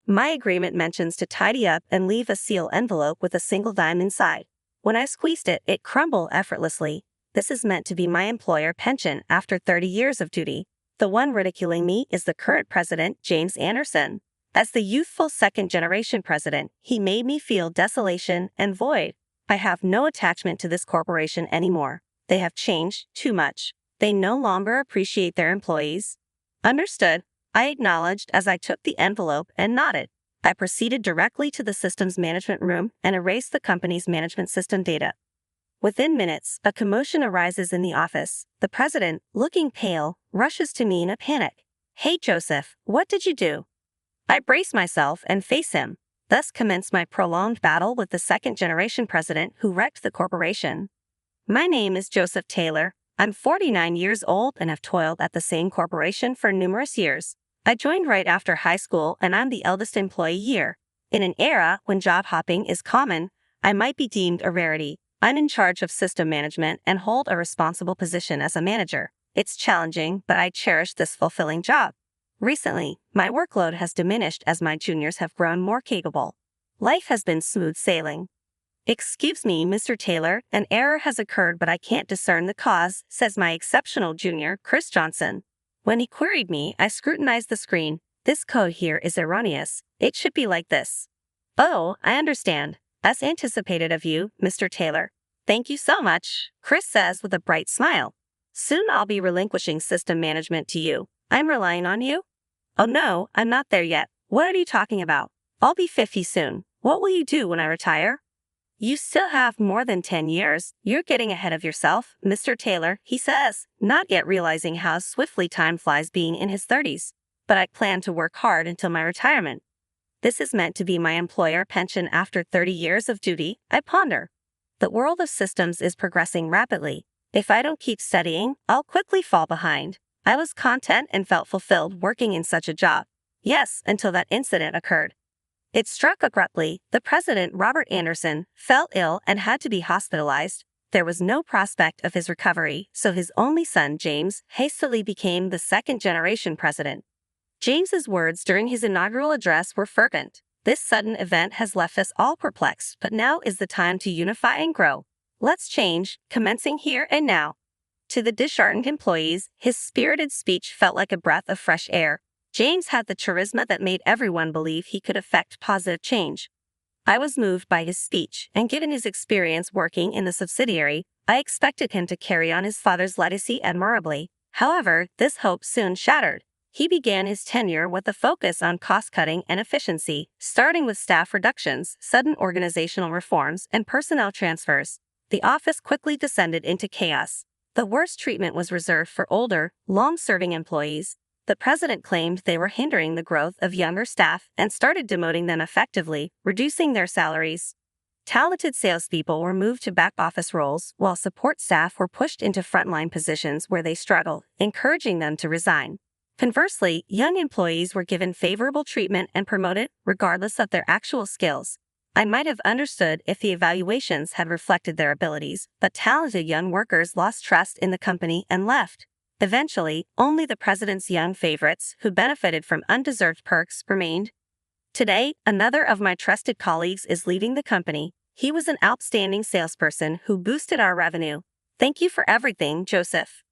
My agreement mentions to tidy up and leave a seal envelope with a single dime inside. When I squeezed it, it crumbled effortlessly. This is meant to be my employer pension after 30 years of duty. The one ridiculing me is the current president, James Anderson. As the youthful second-generation president, he made me feel desolation and void. I have no attachment to this corporation anymore. They have changed too much. They no longer appreciate their employees. Understood, I acknowledged as I took the envelope and nodded. I proceeded directly to the systems management room and erased the company's management system data. Within minutes, a commotion arises in the office. The president, looking pale, rushes to me in a panic. "Hey Joseph, what did you do?" I brace myself and face him. Thus commenced my prolonged battle with the second-generation president who wrecked the corporation. My name is Joseph Taylor. I'm 49 years old and have toiled at the same corporation for numerous years. I joined right after high school and I'm the eldest employee here. In an era when job hopping is common, I might be deemed a rarity. I'm in charge of system management and hold a responsible position as a manager. It's challenging, but I cherish this fulfilling job. Recently, my workload has diminished as my juniors have grown more capable. Life has been smooth sailing. "Excuse me, Mr. Taylor, an error has occurred but I can't discern the cause," says my exceptional junior, Chris Johnson. When he queried me, I scrutinized the screen. "This code here is erroneous. It should be like this." "Oh, I understand. As anticipated of you, Mr. Taylor. Thank you so much," Chris says with a bright smile. "Soon I'll be relinquishing system management to you. I'm relying on you." "Oh no, I'm not there yet. What are you talking about? I'll be 50 soon. What will you do when I retire?" "You still have more than 10 years. You're getting ahead of yourself, Mr. Taylor," he says, not yet realizing how swiftly time flies being in his 30s. "But I plan to work hard until my retirement." This is meant to be my employer pension after 30 years of duty, I ponder. The world of systems is progressing rapidly. If I don't keep studying, I'll quickly fall behind. I was content and felt fulfilled working in such a job. Yes, until that incident occurred. It struck abruptly. The president, Robert Anderson, fell ill and had to be hospitalized. There was no prospect of his recovery, so his only son, James, hastily became the second-generation president. James's words during his inaugural address were fervent. "This sudden event has left us all perplexed, but now is the time to unify and grow. Let's change, commencing here and now." To the disheartened employees, his spirited speech felt like a breath of fresh air. James had the charisma that made everyone believe he could effect positive change. I was moved by his speech, and given his experience working in the subsidiary, I expected him to carry on his father's legacy admirably. However, this hope soon shattered. He began his tenure with a focus on cost-cutting and efficiency, starting with staff reductions, sudden organizational reforms, and personnel transfers. The office quickly descended into chaos. The worst treatment was reserved for older, long-serving employees. The president claimed they were hindering the growth of younger staff and started demoting them effectively, reducing their salaries. Talented salespeople were moved to back-office roles, while support staff were pushed into frontline positions where they struggled, encouraging them to resign. Conversely, young employees were given favorable treatment and promoted, regardless of their actual skills. I might have understood if the evaluations had reflected their abilities, but talented young workers lost trust in the company and left. Eventually, only the president's young favorites, who benefited from undeserved perks, remained. Today, another of my trusted colleagues is leaving the company. He was an outstanding salesperson who boosted our revenue. "Thank you for everything, Joseph."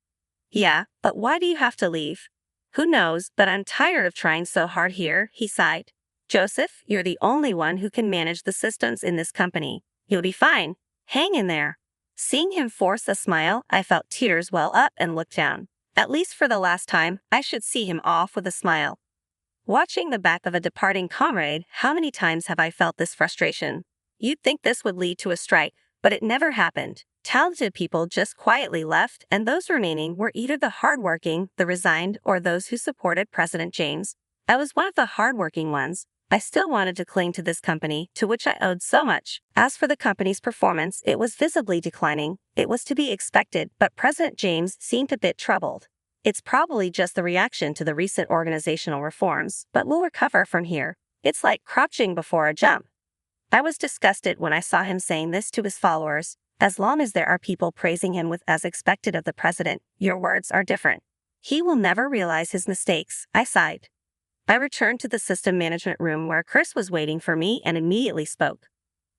"Yeah, but why do you have to leave?" "Who knows, but I'm tired of trying so hard here," he sighed. "Joseph, you're the only one who can manage the systems in this company. You'll be fine. Hang in there." Seeing him force a smile, I felt tears well up and looked down. At least for the last time, I should see him off with a smile. Watching the back of a departing comrade, how many times have I felt this frustration? You'd think this would lead to a strike, but it never happened. Talented people just quietly left, and those remaining were either the hardworking, the resigned, or those who supported President James. I was one of the hardworking ones. I still wanted to cling to this company, to which I owed so much. As for the company's performance, it was visibly declining. It was to be expected, but President James seemed a bit troubled. It's probably just the reaction to the recent organizational reforms, but we'll recover from here. It's like crouching before a jump. I was disgusted when I saw him saying this to his followers. As long as there are people praising him with as expected of the president, your words are different. He will never realize his mistakes, I sighed. I returned to the system management room where Chris was waiting for me and immediately spoke.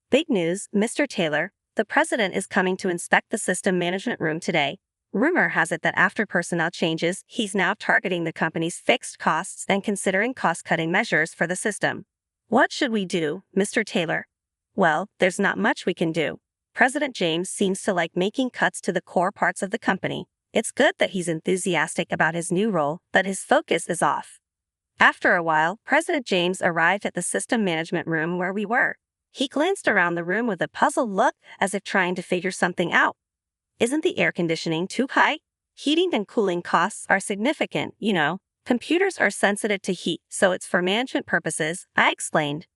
Big news, Mr. Taylor. The president is coming to inspect the system management room today. Rumor has it that after personnel changes, he's now targeting the company's fixed costs and considering cost-cutting measures for the system. What should we do, Mr. Taylor? Well, there's not much we can do. President James seems to like making cuts to the core parts of the company. It's good that he's enthusiastic about his new role, but his focus is off. After a while, President James arrived at the system management room where we were. He glanced around the room with a puzzled look, as if trying to figure something out. Isn't the air conditioning too high? Heating and cooling costs are significant, you know. Computers are sensitive to heat, so it's for management purposes, I explained.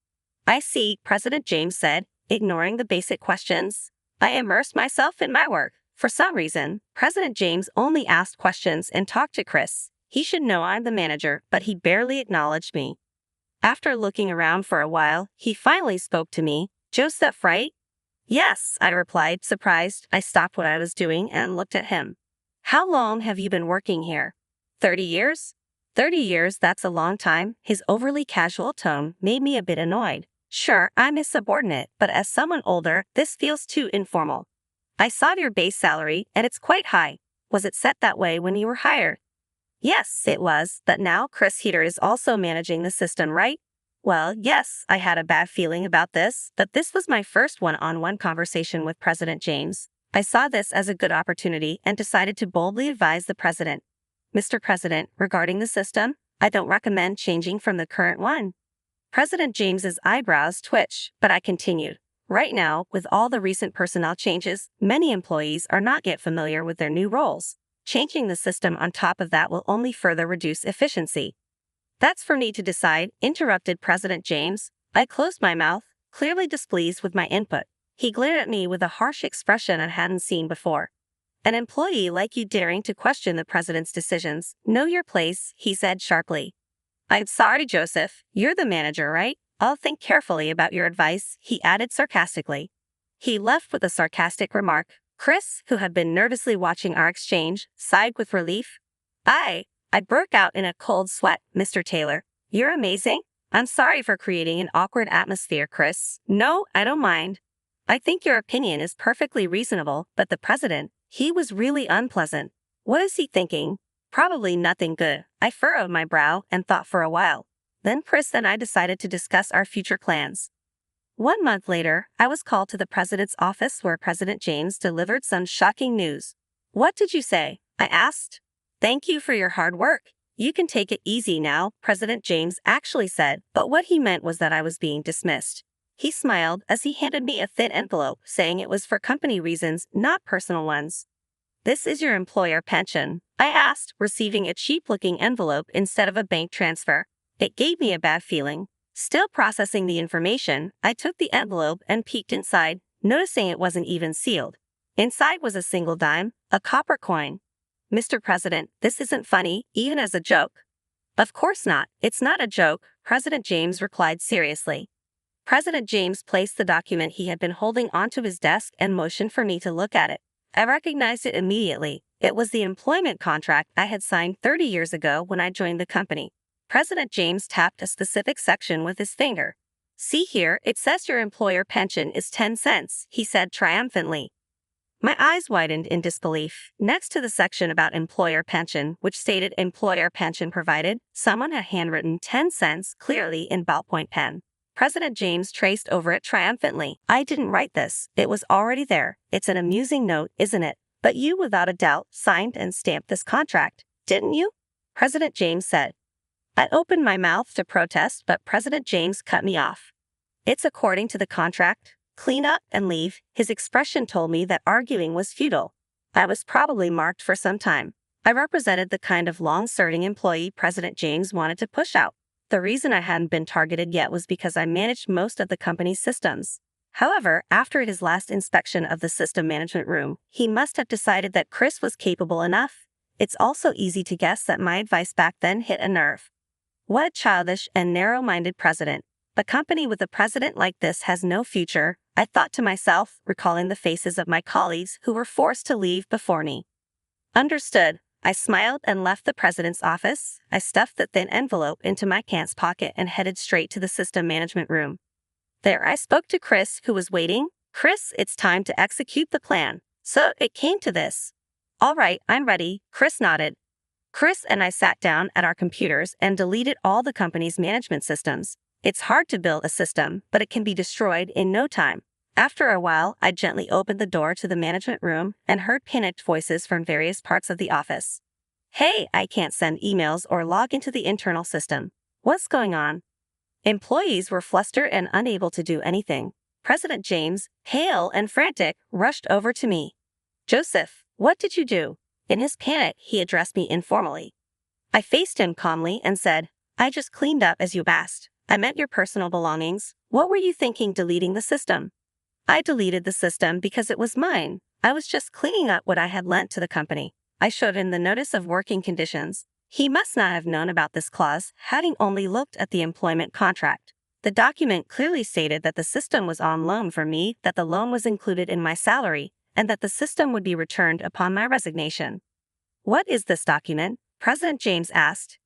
I see, President James said, ignoring the basic questions. I immersed myself in my work. For some reason, President James only asked questions and talked to Chris. He should know I'm the manager, but he barely acknowledged me. After looking around for a while, he finally spoke to me. Joseph, right? Yes, I replied, surprised. I stopped what I was doing and looked at him. How long have you been working here? 30 years? 30 years, that's a long time. His overly casual tone made me a bit annoyed. Sure, I'm his subordinate, but as someone older, this feels too informal. I saw your base salary, and it's quite high. Was it set that way when you were hired? Yes, it was, but now Chris Heater is also managing the system, right? Well, yes, I had a bad feeling about this, but this was my first one-on-one conversation with President James. I saw this as a good opportunity and decided to boldly advise the president. Mr. President, regarding the system, I don't recommend changing from the current one. President James's eyebrows twitched, but I continued. Right now, with all the recent personnel changes, many employees are not yet familiar with their new roles. Changing the system on top of that will only further reduce efficiency. That's for me to decide, interrupted President James. I closed my mouth, clearly displeased with my input. He glared at me with a harsh expression I hadn't seen before. An employee like you daring to question the president's decisions. Know your place, he said sharply. I'm sorry, Joseph. You're the manager, right? I'll think carefully about your advice, he added sarcastically. He left with a sarcastic remark. Chris, who had been nervously watching our exchange, sighed with relief. I broke out in a cold sweat, Mr. Taylor. You're amazing. I'm sorry for creating an awkward atmosphere, Chris. No, I don't mind. I think your opinion is perfectly reasonable, but the president, he was really unpleasant. What is he thinking? Probably nothing good. I furrowed my brow and thought for a while. Then Chris and I decided to discuss our future plans. 1 month later, I was called to the president's office where President James delivered some shocking news. What did you say? I asked. Thank you for your hard work. You can take it easy now, President James actually said, but what he meant was that I was being dismissed. He smiled as he handed me a thin envelope, saying it was for company reasons, not personal ones. This is your employer pension, I asked, receiving a cheap-looking envelope instead of a bank transfer. It gave me a bad feeling. Still processing the information, I took the envelope and peeked inside, noticing it wasn't even sealed. Inside was a single dime, a copper coin. Mr. President, this isn't funny, even as a joke. Of course not. It's not a joke, President James replied seriously. President James placed the document he had been holding onto his desk and motioned for me to look at it. I recognized it immediately. It was the employment contract I had signed 30 years ago when I joined the company. President James tapped a specific section with his finger. See here, it says your employer pension is 10 cents, he said triumphantly. My eyes widened in disbelief. Next to the section about employer pension, which stated employer pension provided, someone had handwritten 10 cents clearly in ballpoint pen. President James traced over it triumphantly. I didn't write this. It was already there. It's an amusing note, isn't it? But you, without a doubt, signed and stamped this contract, didn't you? President James said. I opened my mouth to protest, but President James cut me off. It's according to the contract. Clean up and leave. His expression told me that arguing was futile. I was probably marked for some time. I represented the kind of long-serving employee President James wanted to push out. The reason I hadn't been targeted yet was because I managed most of the company's systems. However, after his last inspection of the system management room, he must have decided that Chris was capable enough. It's also easy to guess that my advice back then hit a nerve. What a childish and narrow-minded president. A company with a president like this has no future, I thought to myself, recalling the faces of my colleagues who were forced to leave before me. Understood, I smiled and left the president's office. I stuffed the thin envelope into my pants pocket and headed straight to the system management room. There I spoke to Chris, who was waiting. Chris, it's time to execute the plan. So it came to this. All right, I'm ready, Chris nodded. Chris and I sat down at our computers and deleted all the company's management systems. It's hard to build a system, but it can be destroyed in no time. After a while, I gently opened the door to the management room and heard panicked voices from various parts of the office. Hey, I can't send emails or log into the internal system. What's going on? Employees were flustered and unable to do anything. President James, pale and frantic, rushed over to me. Joseph, what did you do? In his panic, he addressed me informally. I faced him calmly and said, I just cleaned up as you asked. I meant your personal belongings. What were you thinking deleting the system? I deleted the system because it was mine. I was just cleaning up what I had lent to the company. I showed him the notice of working conditions. He must not have known about this clause, having only looked at the employment contract. The document clearly stated that the system was on loan for me, that the loan was included in my salary, and that the system would be returned upon my resignation. What is this document? President James asked.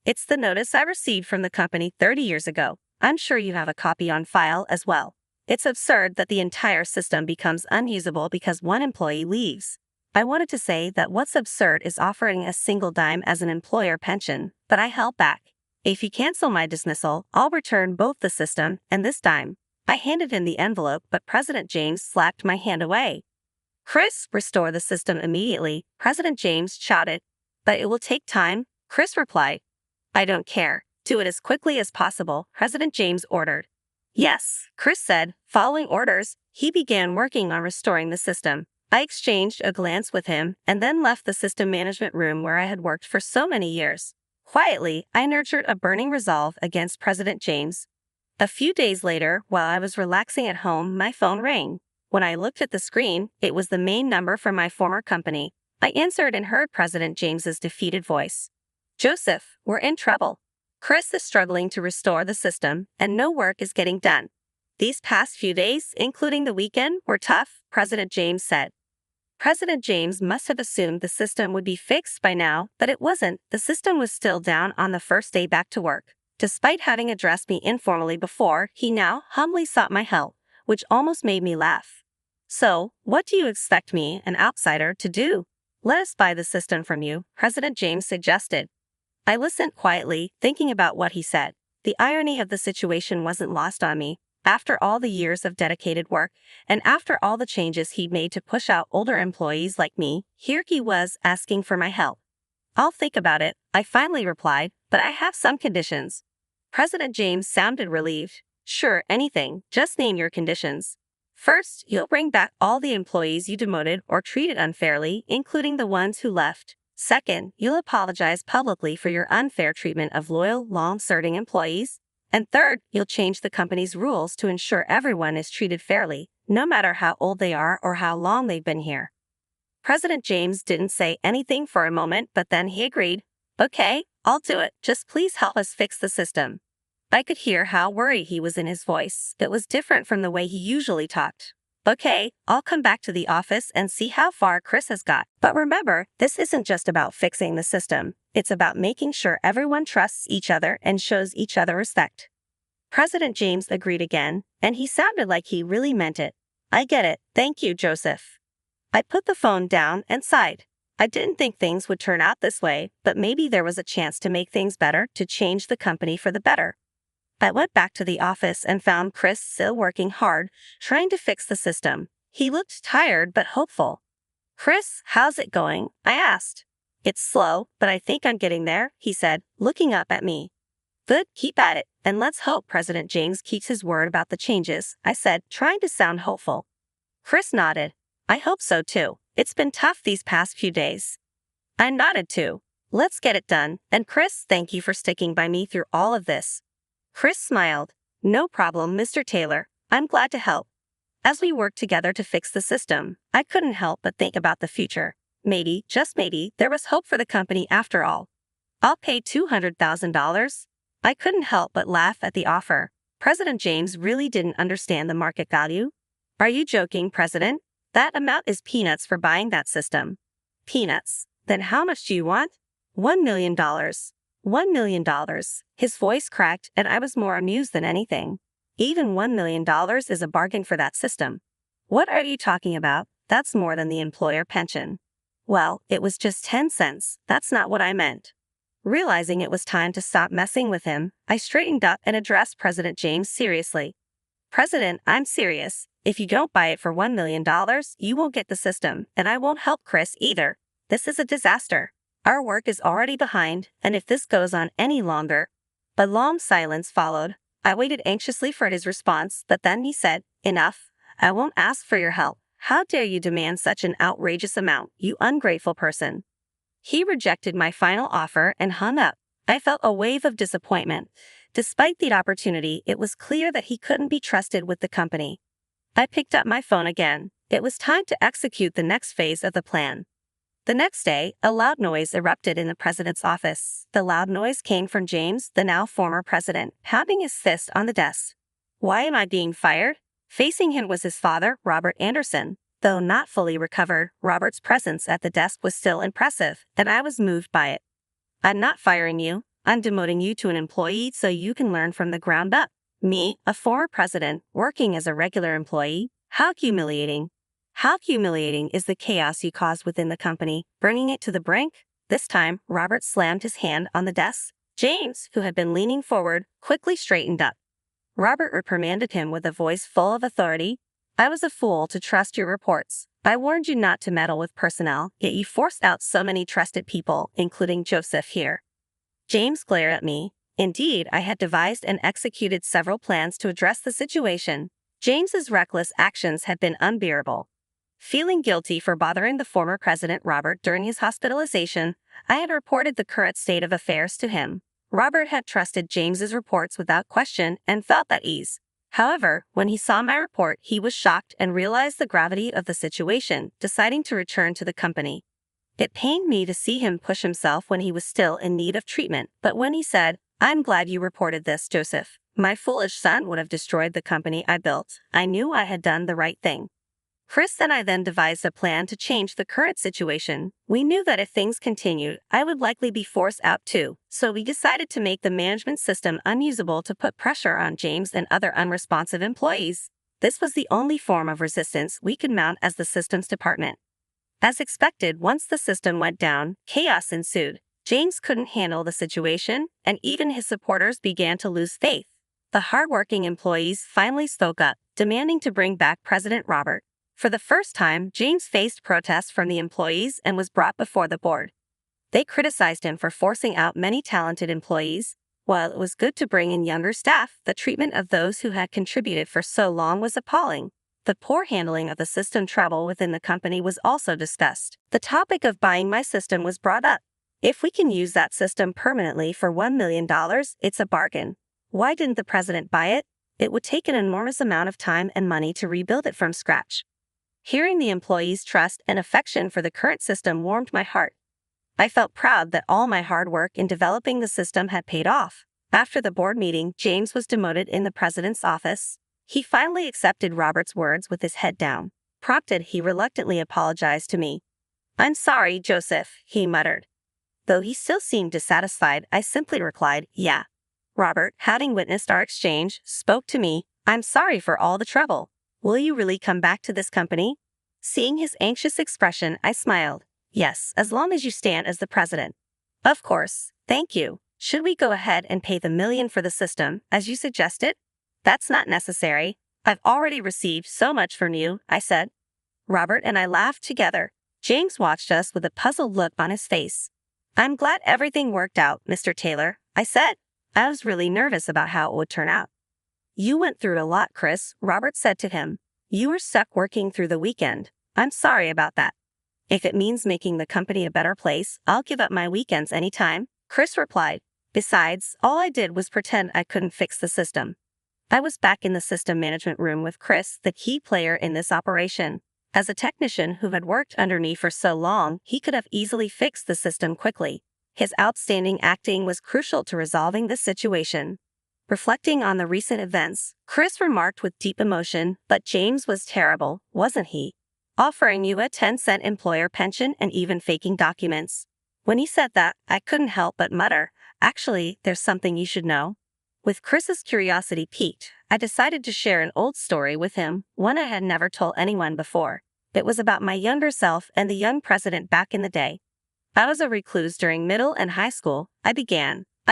It's the notice I received from the company 30 years ago. I'm sure you have a copy on file as well. It's absurd that the entire system becomes unusable because one employee leaves. I wanted to say that what's absurd is offering a single dime as an employer pension, but I held back. If you cancel my dismissal, I'll return both the system and this dime. I handed him the envelope, but President James slapped my hand away. Chris, restore the system immediately, President James shouted. But it will take time, Chris replied. I don't care. Do it as quickly as possible, President James ordered. Yes, Chris said. Following orders, he began working on restoring the system. I exchanged a glance with him and then left the system management room where I had worked for so many years. Quietly, I nurtured a burning resolve against President James. A few days later, while I was relaxing at home, my phone rang. When I looked at the screen, it was the main number from my former company. I answered and heard President James's defeated voice. Joseph, we're in trouble. Chris is struggling to restore the system, and no work is getting done. These past few days, including the weekend, were tough, President James said. President James must have assumed the system would be fixed by now, but it wasn't. The system was still down on the first day back to work. Despite having addressed me informally before, he now humbly sought my help, which almost made me laugh. So, what do you expect me, an outsider, to do? Let us buy the system from you, President James suggested. I listened quietly, thinking about what he said. The irony of the situation wasn't lost on me. After all the years of dedicated work, and after all the changes he'd made to push out older employees like me, here he was asking for my help. I'll think about it, I finally replied, but I have some conditions. President James sounded relieved. Sure, anything, just name your conditions. First, you'll bring back all the employees you demoted or treated unfairly, including the ones who left. Second, you'll apologize publicly for your unfair treatment of loyal, long-serving employees. And third, you'll change the company's rules to ensure everyone is treated fairly, no matter how old they are or how long they've been here. President James didn't say anything for a moment, but then he agreed. Okay, I'll do it. Just please help us fix the system. I could hear how worried he was in his voice. It was different from the way he usually talked. Okay, I'll come back to the office and see how far Chris has got. But remember, this isn't just about fixing the system. It's about making sure everyone trusts each other and shows each other respect. President James agreed again, and he sounded like he really meant it. I get it. Thank you, Joseph. I put the phone down and sighed. I didn't think things would turn out this way, but maybe there was a chance to make things better, to change the company for the better. I went back to the office and found Chris still working hard, trying to fix the system. He looked tired but hopeful. Chris, how's it going? I asked. It's slow, but I think I'm getting there, he said, looking up at me. Good, keep at it, and let's hope President James keeps his word about the changes, I said, trying to sound hopeful. Chris nodded. I hope so too. It's been tough these past few days. I nodded too. Let's get it done, and Chris, thank you for sticking by me through all of this. Chris smiled. No problem, Mr. Taylor. I'm glad to help. As we worked together to fix the system, I couldn't help but think about the future. Maybe, just maybe, there was hope for the company after all. I'll pay $200,000. I couldn't help but laugh at the offer. President James really didn't understand the market value. Are you joking, President? That amount is peanuts for buying that system. Peanuts. Then how much do you want? $1 million. $1 million. His voice cracked, and I was more amused than anything. Even $1 million is a bargain for that system. What are you talking about? That's more than the employer pension. Well, it was just 10 cents. That's not what I meant. Realizing it was time to stop messing with him, I straightened up and addressed President James seriously. President, I'm serious. If you don't buy it for $1 million, you won't get the system, and I won't help Chris either. This is a disaster. Our work is already behind, and if this goes on any longer— A long silence followed. I waited anxiously for his response, but then he said, "Enough. I won't ask for your help. How dare you demand such an outrageous amount, you ungrateful person." He rejected my final offer and hung up. I felt a wave of disappointment. Despite the opportunity, it was clear that he couldn't be trusted with the company. I picked up my phone again. It was time to execute the next phase of the plan. The next day, a loud noise erupted in the president's office. The loud noise came from James, the now former president, pounding his fist on the desk. Why am I being fired? Facing him was his father, Robert Anderson. Though not fully recovered, Robert's presence at the desk was still impressive, and I was moved by it. I'm not firing you. I'm demoting you to an employee so you can learn from the ground up. Me, a former president, working as a regular employee? How humiliating. How humiliating is the chaos you caused within the company, bringing it to the brink? This time, Robert slammed his hand on the desk. James, who had been leaning forward, quickly straightened up. Robert reprimanded him with a voice full of authority. I was a fool to trust your reports. I warned you not to meddle with personnel, yet you forced out so many trusted people, including Joseph here. James glared at me. Indeed, I had devised and executed several plans to address the situation. James's reckless actions had been unbearable. Feeling guilty for bothering the former President Robert during his hospitalization, I had reported the current state of affairs to him. Robert had trusted James's reports without question and felt at ease. However, when he saw my report, he was shocked and realized the gravity of the situation, deciding to return to the company. It pained me to see him push himself when he was still in need of treatment, but when he said, "I'm glad you reported this, Joseph. My foolish son would have destroyed the company I built," I knew I had done the right thing. Chris and I then devised a plan to change the current situation. We knew that if things continued, I would likely be forced out too, so we decided to make the management system unusable to put pressure on James and other unresponsive employees. This was the only form of resistance we could mount as the systems department. As expected, once the system went down, chaos ensued. James couldn't handle the situation, and even his supporters began to lose faith. The hardworking employees finally spoke up, demanding to bring back President Robert. For the first time, James faced protests from the employees and was brought before the board. They criticized him for forcing out many talented employees. While it was good to bring in younger staff, the treatment of those who had contributed for so long was appalling. The poor handling of the system trouble within the company was also discussed. The topic of buying my system was brought up. If we can use that system permanently for $1 million, it's a bargain. Why didn't the president buy it? It would take an enormous amount of time and money to rebuild it from scratch. Hearing the employees' trust and affection for the current system warmed my heart. I felt proud that all my hard work in developing the system had paid off. After the board meeting, James was demoted in the president's office. He finally accepted Robert's words with his head down. Prompted, he reluctantly apologized to me. "I'm sorry, Joseph," he muttered. Though he still seemed dissatisfied, I simply replied, "Yeah." Robert, having witnessed our exchange, spoke to me. "I'm sorry for all the trouble. Will you really come back to this company?" Seeing his anxious expression, I smiled. "Yes, as long as you stand as the president." "Of course. Thank you. Should we go ahead and pay the $1 million for the system, as you suggested?" "That's not necessary. I've already received so much from you," I said. Robert and I laughed together. James watched us with a puzzled look on his face. "I'm glad everything worked out, Mr. Taylor," I said. I was really nervous about how it would turn out. "You went through it a lot, Chris," Robert said to him. "You were stuck working through the weekend. I'm sorry about that." "If it means making the company a better place, I'll give up my weekends anytime," Chris replied. "Besides, all I did was pretend I couldn't fix the system." I was back in the system management room with Chris, the key player in this operation. As a technician who had worked under me for so long, he could have easily fixed the system quickly. His outstanding acting was crucial to resolving this situation. Reflecting on the recent events, Chris remarked with deep emotion, "But James was terrible, wasn't he? offering you a 10-cent employer pension and even faking documents. When he said that, I couldn't help but mutter, actually, there's something you should know. With Chris's curiosity piqued, I decided to share an old story with him, one I had never told anyone before. It was about my younger self and the young president back in the day. I was a recluse during middle and high school. I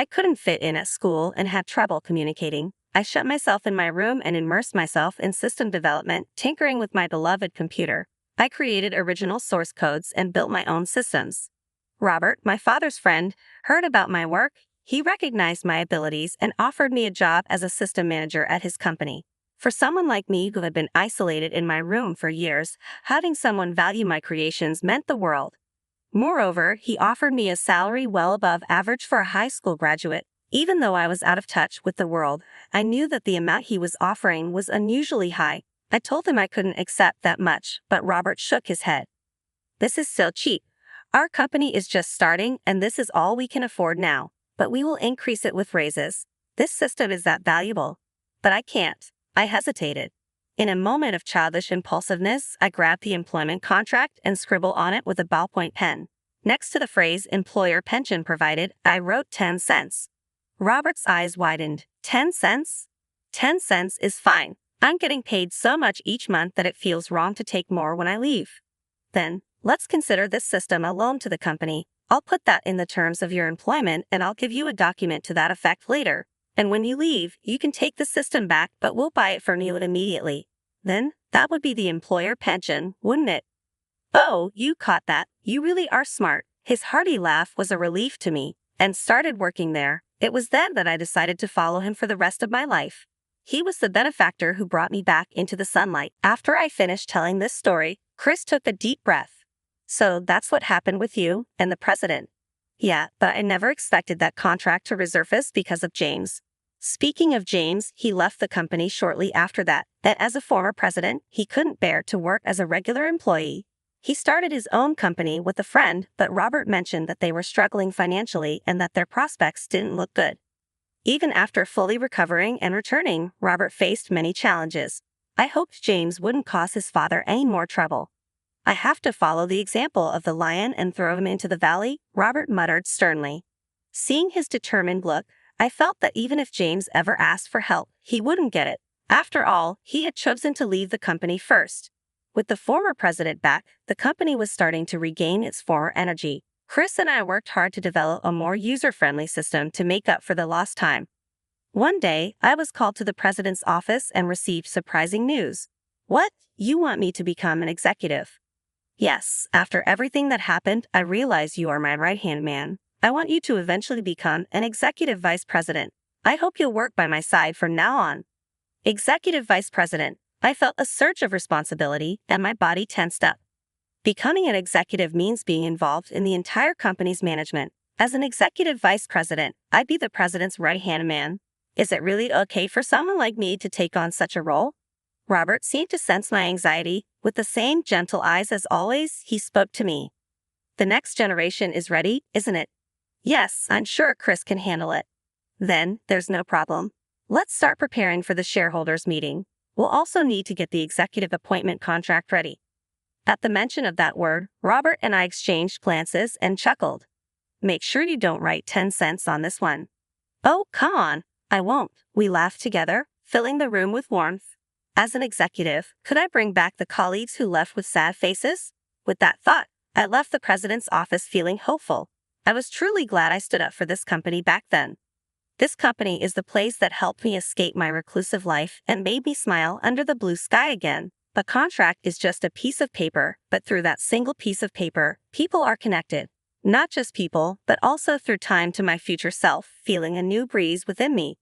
couldn't fit in at school and had trouble communicating. I shut myself in my room and immersed myself in system development, tinkering with my beloved computer. I created original source codes and built my own systems. Robert, my father's friend, heard about my work. He recognized my abilities and offered me a job as a system manager at his company. For someone like me who had been isolated in my room for years, having someone value my creations meant the world. Moreover, he offered me a salary well above average for a high school graduate. Even though I was out of touch with the world, I knew that the amount he was offering was unusually high. I told him I couldn't accept that much, but Robert shook his head. This is so cheap. Our company is just starting and this is all we can afford now, but we will increase it with raises. This system is that valuable. But I can't. I hesitated. In a moment of childish impulsiveness, I grabbed the employment contract and scribbled on it with a ballpoint pen. Next to the phrase employer pension provided, I wrote 10 cents. Robert's eyes widened. 10 cents? 10 cents is fine. I'm getting paid so much each month that it feels wrong to take more when I leave. Then, let's consider this system a loan to the company. I'll put that in the terms of your employment and I'll give you a document to that effect later. And when you leave, you can take the system back, but we'll buy it from you immediately. Then, that would be the employer pension, wouldn't it? Oh, you caught that. You really are smart. His hearty laugh was a relief to me, and started working there. It was then that I decided to follow him for the rest of my life. He was the benefactor who brought me back into the sunlight. After I finished telling this story, Chris took a deep breath. So that's what happened with you and the president. Yeah, but I never expected that contract to resurface because of James. Speaking of James, he left the company shortly after that as a former president, he couldn't bear to work as a regular employee. He started his own company with a friend, but Robert mentioned that they were struggling financially and that their prospects didn't look good. Even after fully recovering and returning, Robert faced many challenges. I hoped James wouldn't cause his father any more trouble. I have to follow the example of the lion and throw him into the valley, Robert muttered sternly. Seeing his determined look, I felt that even if James ever asked for help, he wouldn't get it. After all, he had chosen to leave the company first. With the former president back, the company was starting to regain its former energy. Chris and I worked hard to develop a more user-friendly system to make up for the lost time. One day, I was called to the president's office and received surprising news. What? You want me to become an executive? Yes, after everything that happened, I realize you are my right-hand man. I want you to eventually become an executive vice president. I hope you'll work by my side from now on. Executive vice president. I felt a surge of responsibility and my body tensed up. Becoming an executive means being involved in the entire company's management. As an executive vice president, I'd be the president's right-hand man. Is it really okay for someone like me to take on such a role? Robert seemed to sense my anxiety. With the same gentle eyes as always, he spoke to me. The next generation is ready, isn't it? Yes, I'm sure Chris can handle it. Then, there's no problem. Let's start preparing for the shareholders' meeting. We'll also need to get the executive appointment contract ready. At the mention of that word, Robert and I exchanged glances and chuckled. Make sure you don't write 10 cents on this one. Oh, come on. I won't. We laughed together, filling the room with warmth. As an executive, could I bring back the colleagues who left with sad faces? With that thought, I left the president's office feeling hopeful. I was truly glad I stood up for this company back then. This company is the place that helped me escape my reclusive life and made me smile under the blue sky again. The contract is just a piece of paper, but through that single piece of paper, people are connected. Not just people, but also through time to my future self, feeling a new breeze within me.